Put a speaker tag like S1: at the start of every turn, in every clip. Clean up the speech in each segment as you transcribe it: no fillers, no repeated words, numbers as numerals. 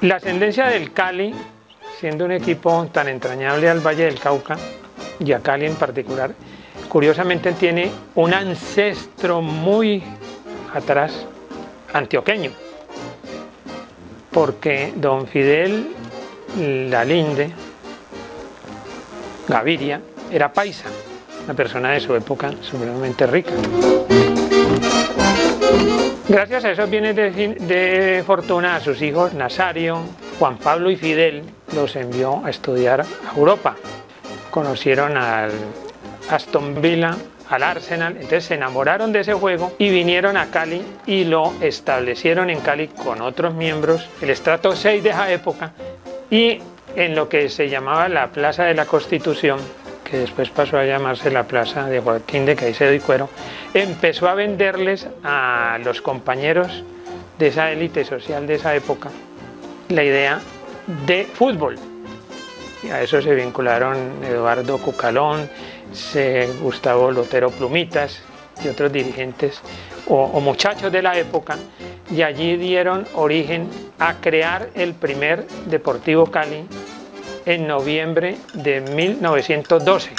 S1: La ascendencia del Cali, siendo un equipo tan entrañable al Valle del Cauca y a Cali en particular, curiosamente tiene un ancestro muy atrás antioqueño, porque don Fidel Lalinde Gaviria era paisa, una persona de su época supremamente rica. Gracias a esos bienes de fortuna, a sus hijos Nazario, Juan Pablo y Fidel los envió a estudiar a Europa. Conocieron al Aston Villa, al Arsenal, entonces se enamoraron de ese juego y vinieron a Cali y lo establecieron en Cali con otros miembros, el estrato 6 de esa época, y en lo que se llamaba la Plaza de la Constitución, que después pasó a llamarse la Plaza de Joaquín de Caicedo y Cuero, empezó a venderles a los compañeros de esa élite social de esa época la idea de fútbol. Y a eso se vincularon Eduardo Cucalón, Gustavo Lotero Plumitas y otros dirigentes o muchachos de la época, y allí dieron origen a crear el primer Deportivo Cali en noviembre de 1912.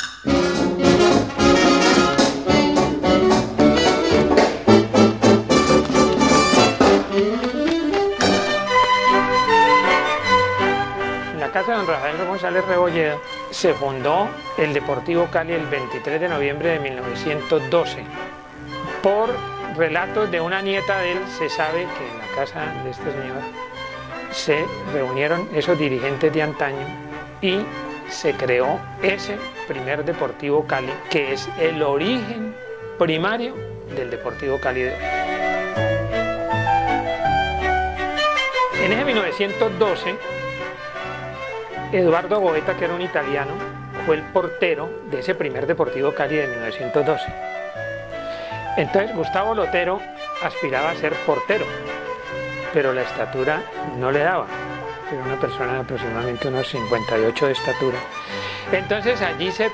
S1: En la casa de don Rafael González Rebolledo se fundó el Deportivo Cali el 23 de noviembre de 1912. Por relatos de una nieta de él, se sabe que en la casa de este señor se reunieron esos dirigentes de antaño y se creó ese primer Deportivo Cali, que es el origen primario del Deportivo Cali de hoy. En ese 1912, Eduardo Goeta, que era un italiano, fue el portero de ese primer Deportivo Cali de 1912. Entonces Gustavo Lotero aspiraba a ser portero, pero la estatura no le daba. Era una persona de aproximadamente unos 58 de estatura. Entonces allí se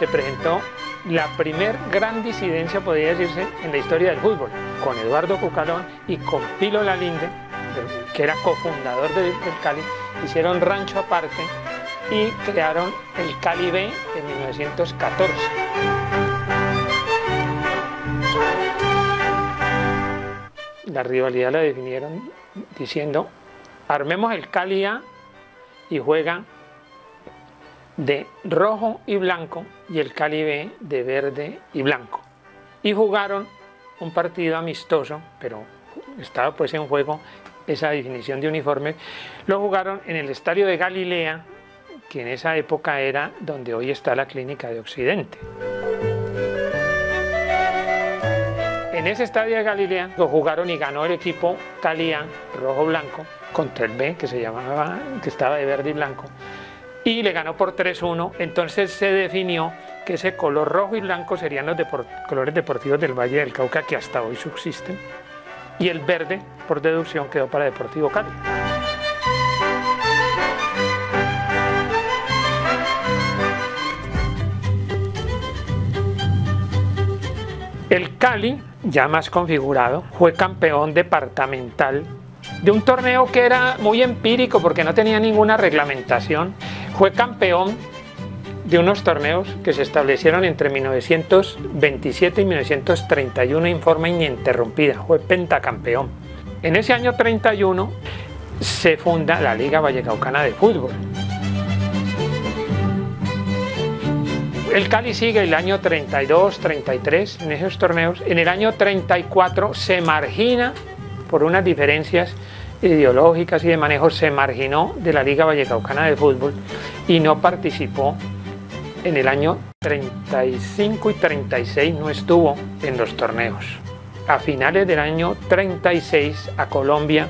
S1: presentó la primer gran disidencia, podría decirse, en la historia del fútbol, con Eduardo Cucalón y con Pilo Lalinde, que era cofundador del Cali. Hicieron rancho aparte y crearon el Cali B en 1914. La rivalidad la definieron diciendo: armemos el Cali A y juega de rojo y blanco y el Cali B de verde y blanco. Y jugaron un partido amistoso, pero estaba pues en juego esa definición de uniforme. Lo jugaron en el estadio de Galilea, que en esa época era donde hoy está la Clínica de Occidente. En ese estadio de Galilea lo jugaron y ganó el equipo Cali A, rojo-blanco, contra el B, que se llamaba, que estaba de verde y blanco, y le ganó por 3-1. Entonces se definió que ese color rojo y blanco serían los colores deportivos del Valle del Cauca, que hasta hoy subsisten, y el verde, por deducción, quedó para Deportivo Cali. El Cali, ya más configurado, fue campeón departamental de un torneo que era muy empírico porque no tenía ninguna reglamentación. Fue campeón de unos torneos que se establecieron entre 1927 y 1931 en forma ininterrumpida. Fue pentacampeón. En ese año 31 se funda la Liga Vallecaucana de Fútbol. El Cali sigue el año 32, 33 en esos torneos. En el año 34 se margina por unas diferencias ideológicas y de manejo, se marginó de la Liga Vallecaucana de Fútbol y no participó. En el año 35 y 36 no estuvo en los torneos. A finales del año 36 a Colombia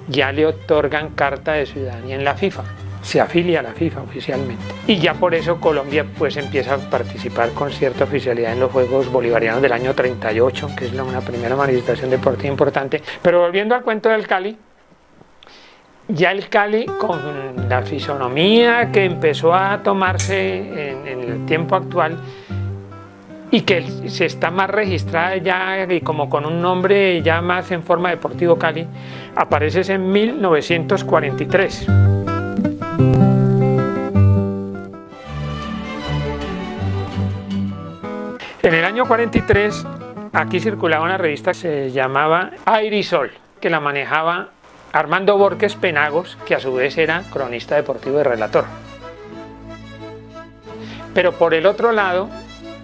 S1: ya le otorgan carta de ciudadanía en la FIFA. Se afilia a la FIFA oficialmente. Y ya por eso Colombia pues empieza a participar con cierta oficialidad en los Juegos Bolivarianos del año 38, que es una primera manifestación deportiva importante. Pero volviendo al cuento del Cali, ya el Cali, con la fisonomía que empezó a tomarse en el tiempo actual, y que se está más registrada ya y como con un nombre ya más en forma Deportivo Cali, aparece en 1943. En el año 43 aquí circulaba una revista que se llamaba Aire y Sol, que la manejaba Armando Borges Penagos, que a su vez era cronista deportivo y relator. Pero por el otro lado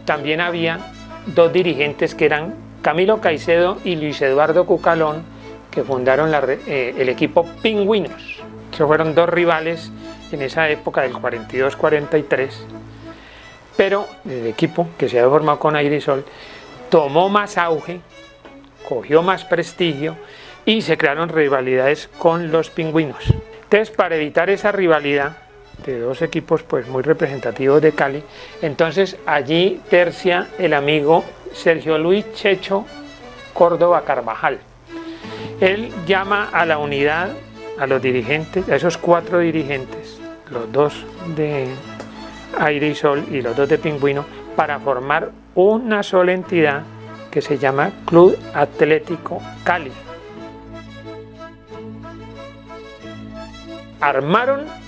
S1: también había dos dirigentes que eran Camilo Caicedo y Luis Eduardo Cucalón, que fundaron el equipo Pingüinos. Esos fueron dos rivales en esa época del 42-43, pero el equipo que se había formado con Aire y Sol tomó más auge, cogió más prestigio y se crearon rivalidades con los Pingüinos. Entonces, para evitar esa rivalidad de dos equipos pues muy representativos de Cali, entonces allí tercia el amigo Sergio Luis Checho Córdoba Carvajal. Él llama a la unidad, a los dirigentes, a esos cuatro dirigentes, los dos de Aire y Sol y los dos de Pingüino, para formar una sola entidad que se llama Club Atlético Cali. Armaron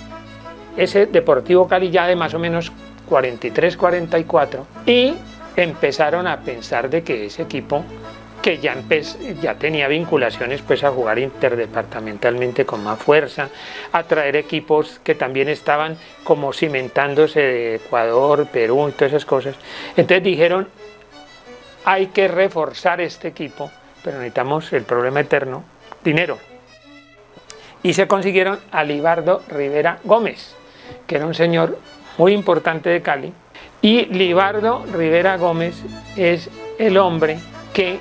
S1: ese Deportivo Cali ya de más o menos 43-44 y empezaron a pensar de que ese equipo, que ya tenía vinculaciones pues a jugar interdepartamentalmente con más fuerza, a traer equipos que también estaban como cimentándose de Ecuador, Perú y todas esas cosas. Entonces dijeron, hay que reforzar este equipo, pero necesitamos el problema eterno, dinero. Y se consiguieron a Libardo Rivera Gómez, que era un señor muy importante de Cali. Y Libardo Rivera Gómez es el hombre que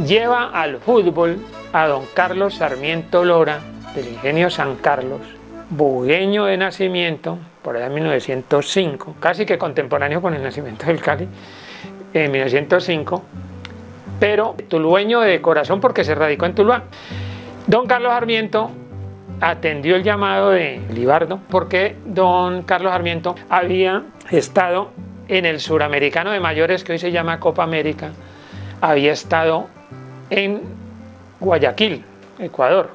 S1: lleva al fútbol a don Carlos Sarmiento Lora, del Ingenio San Carlos, bugueño de nacimiento, por allá en 1905, casi que contemporáneo con el nacimiento del Cali, en 1905, pero tulueño de corazón porque se radicó en Tuluá. Don Carlos Sarmiento atendió el llamado de Libardo porque don Carlos Sarmiento había estado en el Suramericano de Mayores, que hoy se llama Copa América, había estado en Guayaquil, Ecuador,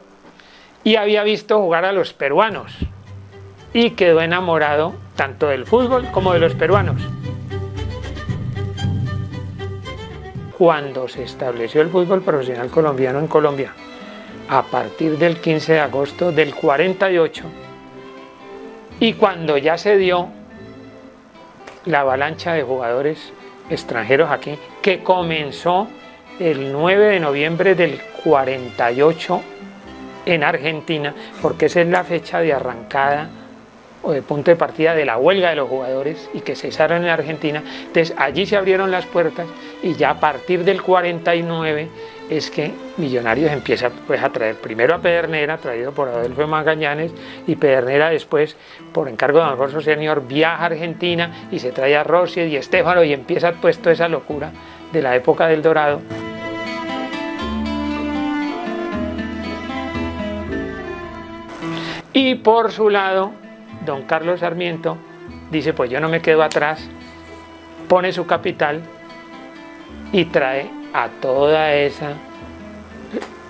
S1: y había visto jugar a los peruanos y quedó enamorado tanto del fútbol como de los peruanos. Cuando se estableció el fútbol profesional colombiano en Colombia, a partir del 15 de agosto del 48, y cuando ya se dio la avalancha de jugadores extranjeros aquí, que comenzó el 9 de noviembre del 48 en Argentina, porque esa es la fecha de arrancada o de punto de partida de la huelga de los jugadores y que cesaron en Argentina. Entonces allí se abrieron las puertas y ya a partir del 49 es que Millonarios empieza pues a traer primero a Pedernera, traído por Adolfo Magallanes, y Pedernera después, por encargo de don Alfonso Senior, viaja a Argentina y se trae a Rossi y Estéfano y empieza pues toda esa locura de la época del Dorado. Y por su lado, don Carlos Sarmiento dice, pues yo no me quedo atrás, pone su capital y trae a toda esa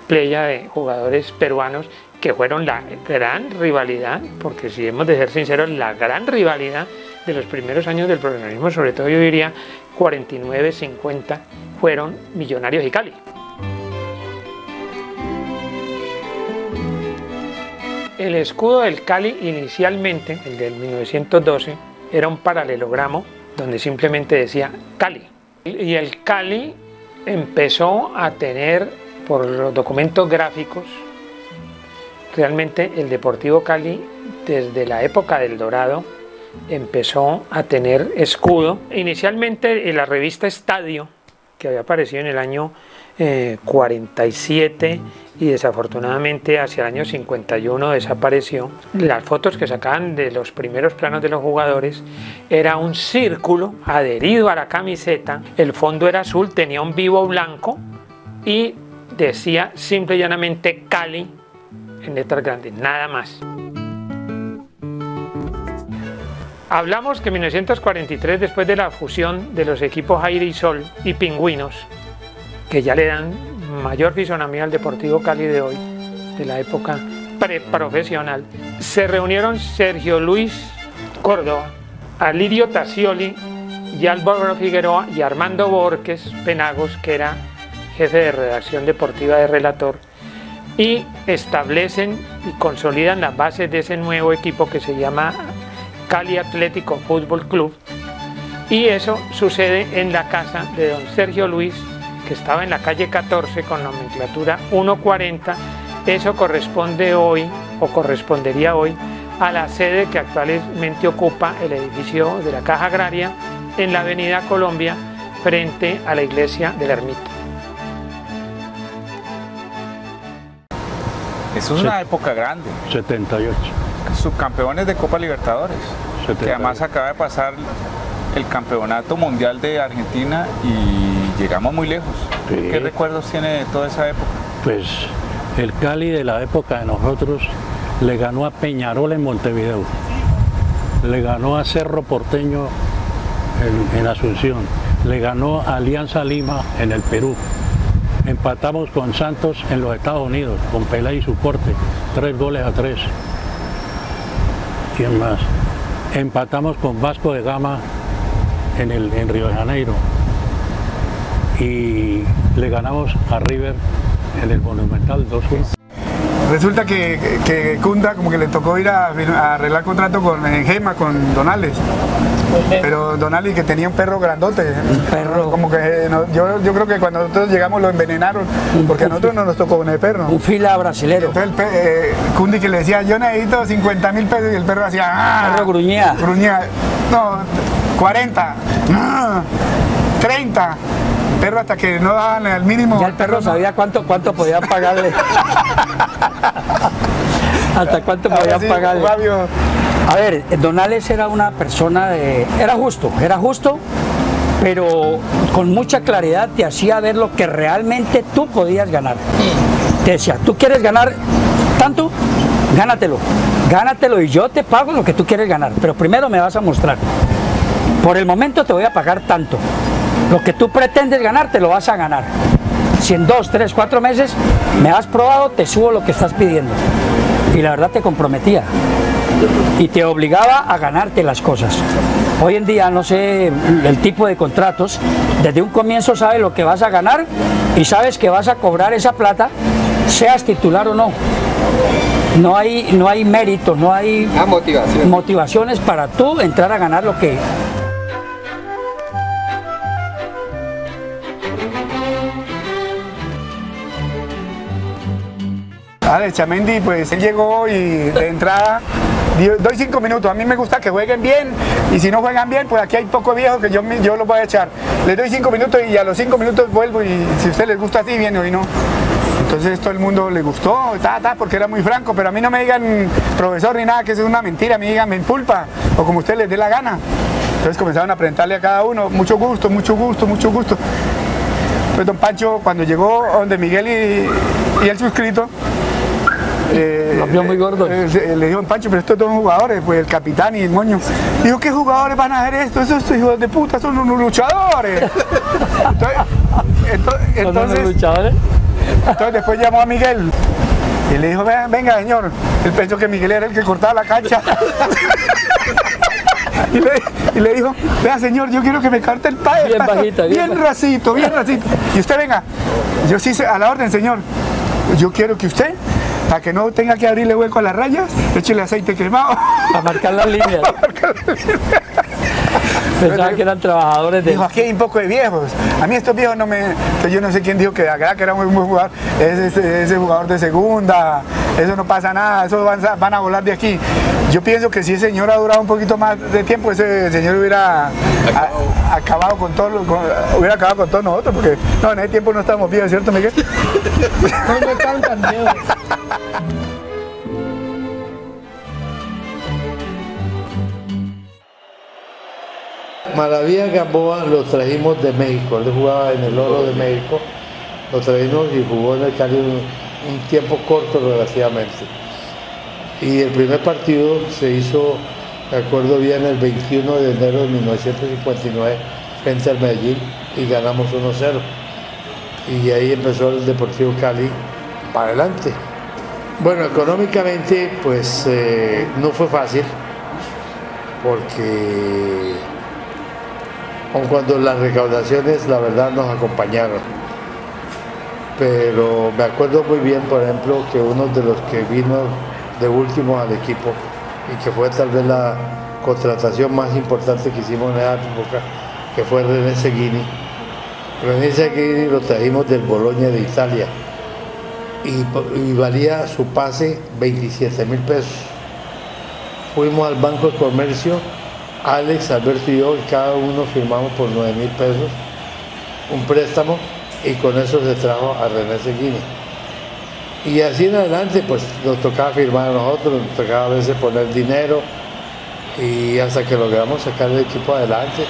S1: playa de jugadores peruanos que fueron la gran rivalidad, porque si hemos de ser sinceros, la gran rivalidad de los primeros años del profesionalismo, sobre todo yo diría 49-50, fueron Millonarios y Cali. El escudo del Cali inicialmente, el del 1912, era un paralelogramo donde simplemente decía Cali. Y el Cali empezó a tener, por los documentos gráficos, realmente el Deportivo Cali, desde la época del Dorado, empezó a tener escudo. Inicialmente en la revista Estadio, que había aparecido en el año 47 y desafortunadamente hacia el año 51 desapareció. Las fotos que sacaban de los primeros planos de los jugadores era un círculo adherido a la camiseta, el fondo era azul, tenía un vivo blanco y decía simple y llanamente Cali en letras grandes, nada más. Hablamos que en 1943, después de la fusión de los equipos Aire y Sol y Pingüinos, que ya le dan mayor fisonomía al Deportivo Cali de hoy, de la época preprofesional, se reunieron Sergio Luis Córdoba, Alirio Tascioli y Álvaro Figueroa y Armando Borges Penagos, que era jefe de redacción deportiva de Relator, y establecen y consolidan las bases de ese nuevo equipo que se llama Cali Atlético Fútbol Club, y eso sucede en la casa de don Sergio Luis, que estaba en la calle 14 con nomenclatura 140. Eso corresponde hoy, o correspondería hoy, a la sede que actualmente ocupa el edificio de la Caja Agraria en la avenida Colombia, frente a la iglesia de la Ermita.
S2: Eso es una época grande.
S3: 78.
S2: Subcampeones de Copa Libertadores,
S3: 78.
S2: que además acaba de pasar el Campeonato Mundial de Argentina y llegamos muy lejos.
S3: Sí.
S2: ¿Qué recuerdos tiene de toda esa época?
S3: Pues el Cali de la época de nosotros le ganó a Peñarol en Montevideo, le ganó a Cerro Porteño en Asunción, le ganó a Alianza Lima en el Perú. Empatamos con Santos en los Estados Unidos, con Pelé y su corte, 3-3. ¿Quién más? Empatamos con Vasco de Gama en Río de Janeiro. Y le ganamos a River en el Monumental 2-1.
S4: Resulta que Cunda como que le tocó ir a arreglar contrato con Gema, con Donales. Pero Donales, que tenía un perro grandote.
S5: Un perro.
S4: Como que yo creo que cuando nosotros llegamos lo envenenaron, porque a nosotros no nos tocó con el perro.
S5: Un fila brasilero.
S4: Entonces Cundi que le decía, yo necesito 50.000 pesos, y el perro hacía, ¡ah!
S5: El perro gruñía.
S4: Gruñía. No, 40, 30. Perro hasta que no daban el mínimo.
S5: Ya el perro sabía cuánto podían pagarle. Hasta cuánto podían pagarle.
S4: Fabio.
S5: A ver, Donales era una persona era justo, pero con mucha claridad te hacía ver lo que realmente tú podías ganar. Te decía, ¿tú quieres ganar tanto? Gánatelo y yo te pago lo que tú quieres ganar, pero primero me vas a mostrar. Por el momento te voy a pagar tanto. Lo que tú pretendes ganar, te lo vas a ganar. Si en 2, 3, 4 meses me has probado, te subo lo que estás pidiendo. Y la verdad te comprometía. Y te obligaba a ganarte las cosas. Hoy en día, no sé el tipo de contratos, desde un comienzo sabes lo que vas a ganar y sabes que vas a cobrar esa plata, seas titular o no. No hay méritos, no hay motivaciones para tú entrar a ganar lo que...
S4: De Chamendi, pues él llegó y de entrada doy 5 minutos. A mí me gusta que jueguen bien, y si no juegan bien, pues aquí hay poco viejo que yo los voy a echar. Les doy 5 minutos y a los 5 minutos vuelvo, y si a usted les gusta así, viene, hoy no. Entonces todo el mundo le gustó, porque era muy franco, pero a mí no me digan profesor ni nada, que eso es una mentira, me digan me pulpa, o como usted les dé la gana. Entonces comenzaron a preguntarle a cada uno, mucho gusto, mucho gusto, mucho gusto. Pues don Pancho, cuando llegó donde Miguel y el suscrito,
S5: Los vio muy gordos.
S4: Le dijo, Pancho, pero estos dos jugadores, pues el capitán y el moño. Dijo, ¿qué jugadores van a hacer esto? Esos hijos de puta son unos luchadores. Entonces,
S5: luchadores.
S4: Entonces después llamó a Miguel y le dijo, venga señor. Él pensó que Miguel era el que cortaba la cancha. Y le dijo, vea señor, yo quiero que me corte el país.
S5: Bien bajita,
S4: bien racito, bien racito. Y usted venga, yo sí, a la orden señor. Yo quiero que usted, para que no tenga que abrirle hueco a las rayas, échele aceite quemado.
S5: Para marcar las líneas. Pensaban que eran trabajadores de...
S4: Dijo, aquí hay un poco de viejos. A mí estos viejos no me... Yo no sé quién dijo que acá que era muy buen jugador. Ese jugador de segunda, eso no pasa nada, eso van a volar de aquí. Yo pienso que si ese señor ha durado un poquito más de tiempo, ese señor hubiera acabado con todos nosotros, porque no, en ese tiempo no estábamos viejos, ¿cierto, Miguel?
S5: No estaban tan viejos.
S6: Maravilla Gamboa lo trajimos de México, él jugaba en el Oro de México, lo trajimos y jugó en el Cali un tiempo corto relativamente. Y el primer partido se hizo me acuerdo bien, el 21 de enero de 1959 frente al Medellín y ganamos 1-0. Y ahí empezó el Deportivo Cali para adelante. Bueno, económicamente pues no fue fácil, porque aun cuando las recaudaciones la verdad nos acompañaron, pero me acuerdo muy bien, por ejemplo, que uno de los que vino de último al equipo y que fue tal vez la contratación más importante que hicimos en esa época, que fue René Seguini. René Seguini lo trajimos del Bologna de Italia y valía su pase 27.000 pesos. Fuimos al Banco de Comercio, Alex, Alberto y yo, y cada uno firmamos por 9.000 pesos un préstamo, y con eso se trajo a René Seguini. Y así en adelante pues nos tocaba firmar a nosotros, nos tocaba a veces poner dinero, y hasta que logramos sacar el equipo adelante.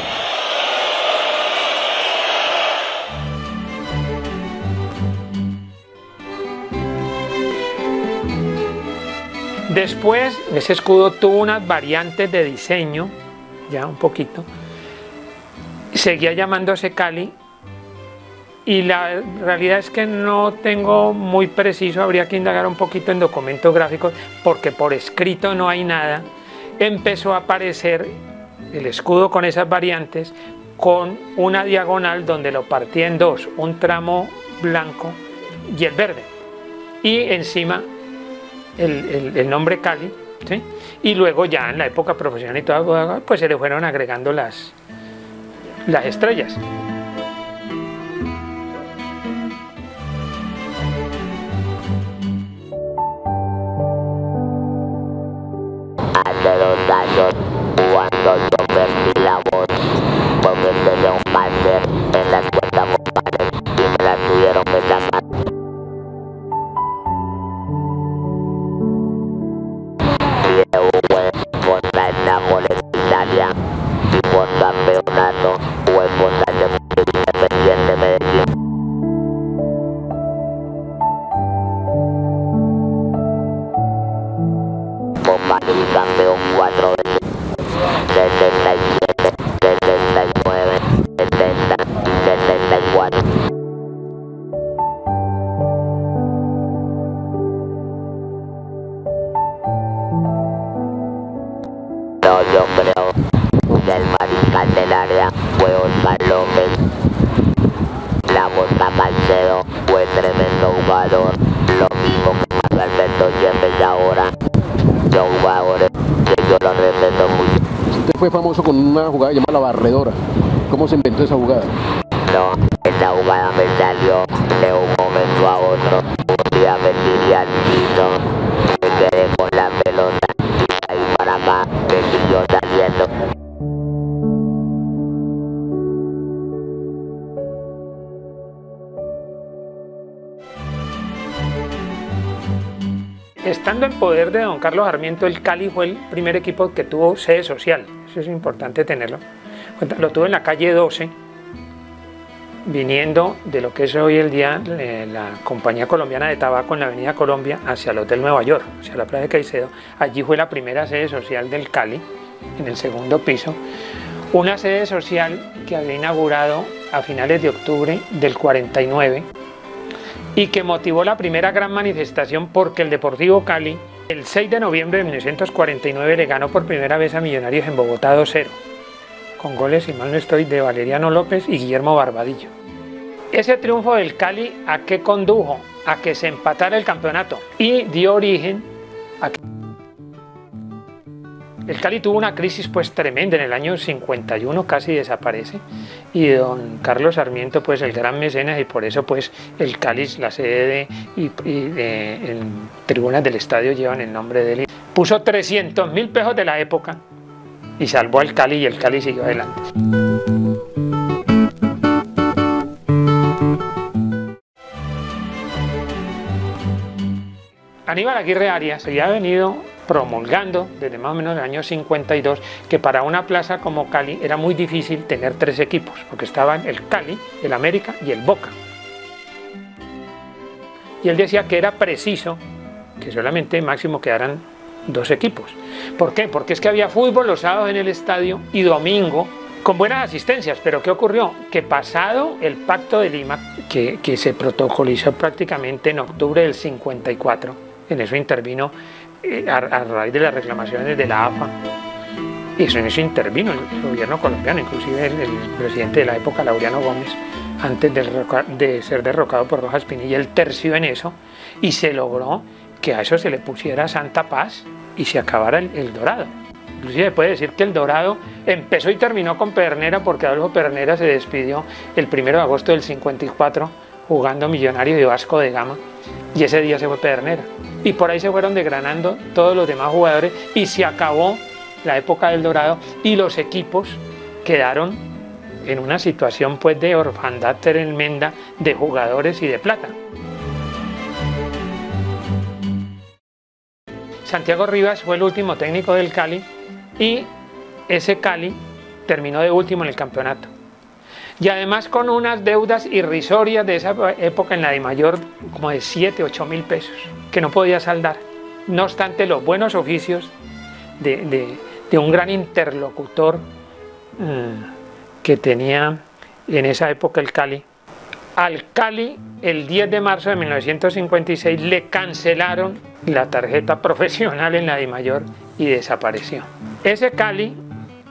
S1: Después, ese escudo tuvo unas variantes de diseño, ya un poquito, seguía llamándose Cali, y la realidad es que no tengo muy preciso, habría que indagar un poquito en documentos gráficos, porque por escrito no hay nada. Empezó a aparecer el escudo con esas variantes, con una diagonal donde lo partía en dos, un tramo blanco y el verde, y encima el nombre Cali, ¿sí? Y luego ya en la época profesional y todo, pues se le fueron agregando las estrellas.
S7: Hace 2 años, cuando yo perdí la voz, porque tenía un máster en las cuentas vocales y me la tuvieron que llamar. Fue contra el Napoli en Italia y por campeonato fue contra el Deportivo Independiente Medellín. Madrid campeón 4 veces, 77, 79, 70 y 74. No, yo creo que el mariscal del área fue Oscar López. La Boca Salcedo fue tremendo jugador, lo mismo que Mario Alberto Yepes ahora. Son jugadores que yo los respeto mucho.
S8: Usted fue famoso con una jugada llamada La Barredora. ¿Cómo se inventó esa jugada?
S7: No, esa jugada me salió de un momento a otro. Un día me tiré al piso, me quedé con la pelota y de ahí para acá me siguió saliendo.
S1: Estando en poder de don Carlos Sarmiento, el Cali fue el primer equipo que tuvo sede social. Eso es importante tenerlo. Lo tuvo en la calle 12, viniendo de lo que es hoy el día la Compañía Colombiana de Tabaco en la Avenida Colombia hacia el Hotel Nueva York, hacia la Plaza de Caicedo. Allí fue la primera sede social del Cali, en el segundo piso. Una sede social que había inaugurado a finales de octubre del 49, y que motivó la primera gran manifestación, porque el Deportivo Cali el 6 de noviembre de 1949 le ganó por primera vez a Millonarios en Bogotá 2-0, con goles, si mal no estoy, de Valeriano López y Guillermo Barbadillo. Ese triunfo del Cali, ¿a qué condujo? A que se empatara el campeonato y dio origen a que el Cali tuvo una crisis pues tremenda. En el año 51 casi desaparece, y don Carlos Sarmiento, pues el gran mecenas, y por eso pues el Cali, la sede en tribunas del estadio llevan el nombre de él, puso 300.000 pesos de la época y salvó al Cali, y el Cali siguió adelante. Aníbal Aguirre Arias se había venido promulgando desde más o menos el año 52 que para una plaza como Cali era muy difícil tener 3 equipos, porque estaban el Cali, el América y el Boca. Y él decía que era preciso que solamente máximo quedaran 2 equipos. ¿Por qué? Porque es que había fútbol los sábados en el estadio y domingo con buenas asistencias. Pero ¿qué ocurrió? Que pasado el Pacto de Lima, que se protocolizó prácticamente en octubre del 54, en eso intervino a raíz de las reclamaciones de la AFA, y en eso intervino el gobierno colombiano, inclusive el presidente de la época, Laureano Gómez, antes de ser derrocado por Rojas Pinilla, él terció en eso y se logró que a eso se le pusiera santa paz y se acabara el Dorado. Inclusive se puede decir que el Dorado empezó y terminó con Pedernera, porque Adolfo Pedernera se despidió el 1 de agosto del 54 jugando Millonario y Vasco de Gama, y ese día se fue Pedernera. Y por ahí se fueron desgranando todos los demás jugadores y se acabó la época del Dorado y los equipos quedaron en una situación pues de orfandad tremenda de jugadores y de plata. Santiago Rivas fue el último técnico del Cali y ese Cali terminó de último en el campeonato. Y además con unas deudas irrisorias de esa época en la DIMAYOR, como de 7, 8 mil pesos, que no podía saldar. No obstante los buenos oficios de un gran interlocutor que tenía en esa época el Cali. Al Cali, el 10 de marzo de 1956, le cancelaron la tarjeta profesional en la DIMAYOR y desapareció. Ese Cali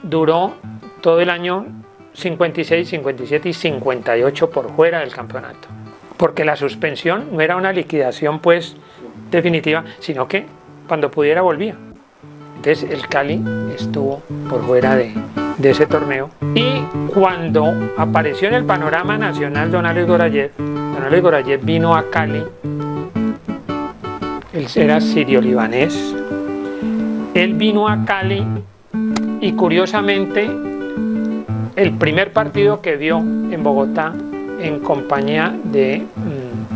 S1: duró todo el año 56, 57 y 58 por fuera del campeonato, porque la suspensión no era una liquidación pues definitiva, sino que cuando pudiera volvía. Entonces el Cali estuvo por fuera de ese torneo, y cuando apareció en el panorama nacional don Alex Gorayev vino a Cali. Él era sirio-libanés. Él vino a Cali y curiosamente el primer partido que vio en Bogotá en compañía de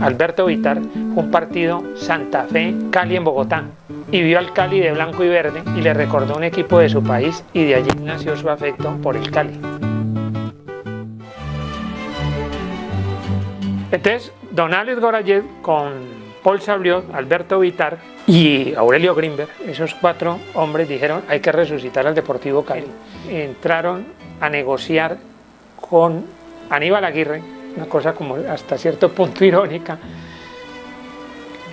S1: Alberto Vitar fue un partido Santa Fe-Cali en Bogotá, y vio al Cali de blanco y verde y le recordó un equipo de su país, y de allí nació su afecto por el Cali. Entonces don Alex Gorayev con Paul Sabliot, Alberto Vitar y Aurelio Grimberg, esos 4 hombres dijeron: hay que resucitar al Deportivo Cali. Entraron a negociar con Aníbal Aguirre, una cosa como hasta cierto punto irónica,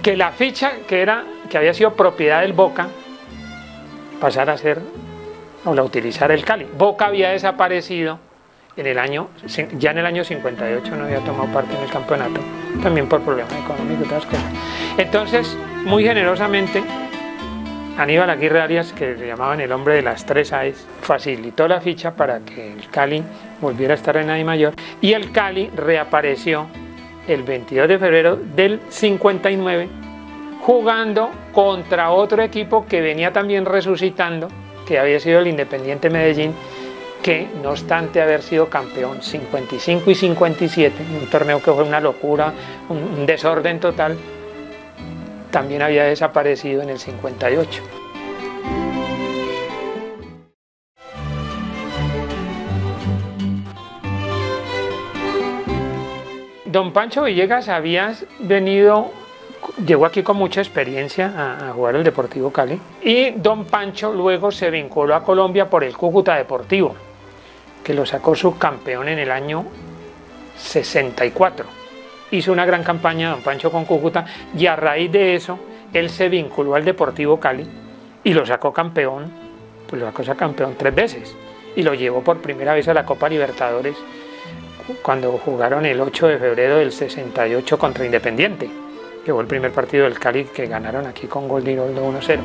S1: que la ficha que había sido propiedad del Boca pasara a ser o la utilizara el Cali. Boca había desaparecido ya en el año 58, no había tomado parte en el campeonato, también por problemas económicos y otras cosas. Entonces, muy generosamente, Aníbal Aguirre Arias, que le llamaban el hombre de las 3 A's, facilitó la ficha para que el Cali volviera a estar en la DIMAYOR, y el Cali reapareció el 22 de febrero del 59 jugando contra otro equipo que venía también resucitando, que había sido el Independiente Medellín, que no obstante haber sido campeón 55 y 57, un torneo que fue una locura, un desorden total, también había desaparecido en el 58. Don Pancho Villegas llegó aquí con mucha experiencia a jugar el Deportivo Cali, y don Pancho luego se vinculó a Colombia por el Cúcuta Deportivo, que lo sacó subcampeón en el año 64. Hizo una gran campaña don Pancho con Cúcuta, y a raíz de eso él se vinculó al Deportivo Cali y lo sacó campeón, pues lo sacó campeón 3 veces, y lo llevó por primera vez a la Copa Libertadores cuando jugaron el 8 de febrero del 68 contra Independiente, que fue el primer partido del Cali que ganaron aquí con gol de Iroldo 1-0.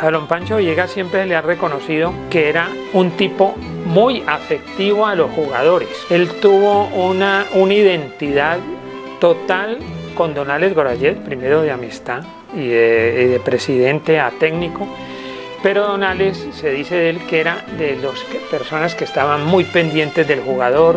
S1: A don Pancho Villegas siempre le ha reconocido que era un tipo muy afectivo a los jugadores. Él tuvo una identidad total con don Alex Gorayev, primero de amistad y de presidente a técnico, pero don Alex se dice de él que era de las personas que estaban muy pendientes del jugador,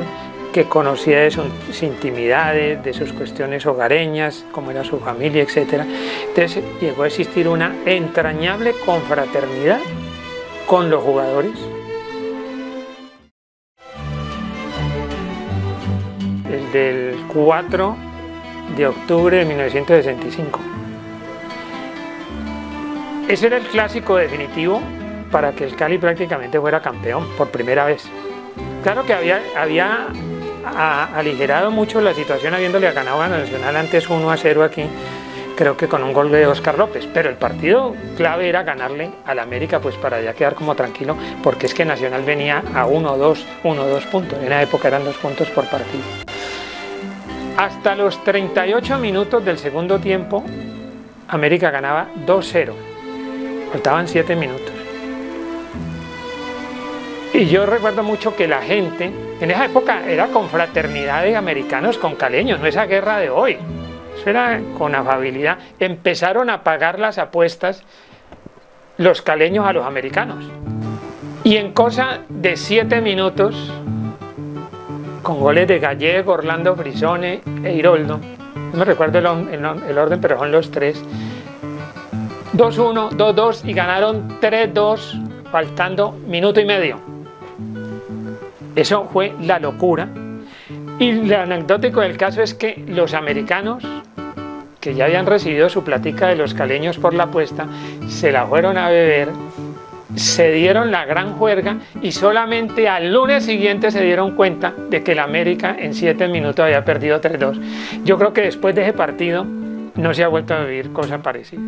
S1: que conocía de sus intimidades, de sus cuestiones hogareñas, cómo era su familia, etc. Entonces llegó a existir una entrañable confraternidad con los jugadores. El del 4 de octubre de 1965. ese era el clásico definitivo para que el Cali prácticamente fuera campeón por primera vez. Claro que había aligerado mucho la situación habiéndole ganado a Nacional antes 1-0 aquí, creo que con un gol de Oscar López, pero el partido clave era ganarle al América, pues para ya quedar como tranquilo, porque es que Nacional venía a 1-2 puntos, en la época eran 2 puntos por partido. Hasta los 38 minutos del segundo tiempo, América ganaba 2-0, faltaban 7 minutos. Y yo recuerdo mucho que la gente, en esa época era confraternidad de americanos con caleños, no esa guerra de hoy. Eso era con afabilidad. Empezaron a pagar las apuestas los caleños a los americanos. Y en cosa de 7 minutos, con goles de Gallego, Orlando Frisone e Iroldo, no me recuerdo el orden, pero son los tres, 2-1, 2-2 y ganaron 3-2, faltando minuto y medio. Eso fue la locura. Y lo anecdótico del caso es que los americanos, que ya habían recibido su platica de los caleños por la apuesta, se la fueron a beber, se dieron la gran juerga y solamente al lunes siguiente se dieron cuenta de que el América en 7 minutos había perdido 3-2. Yo creo que después de ese partido no se ha vuelto a vivir cosa parecida.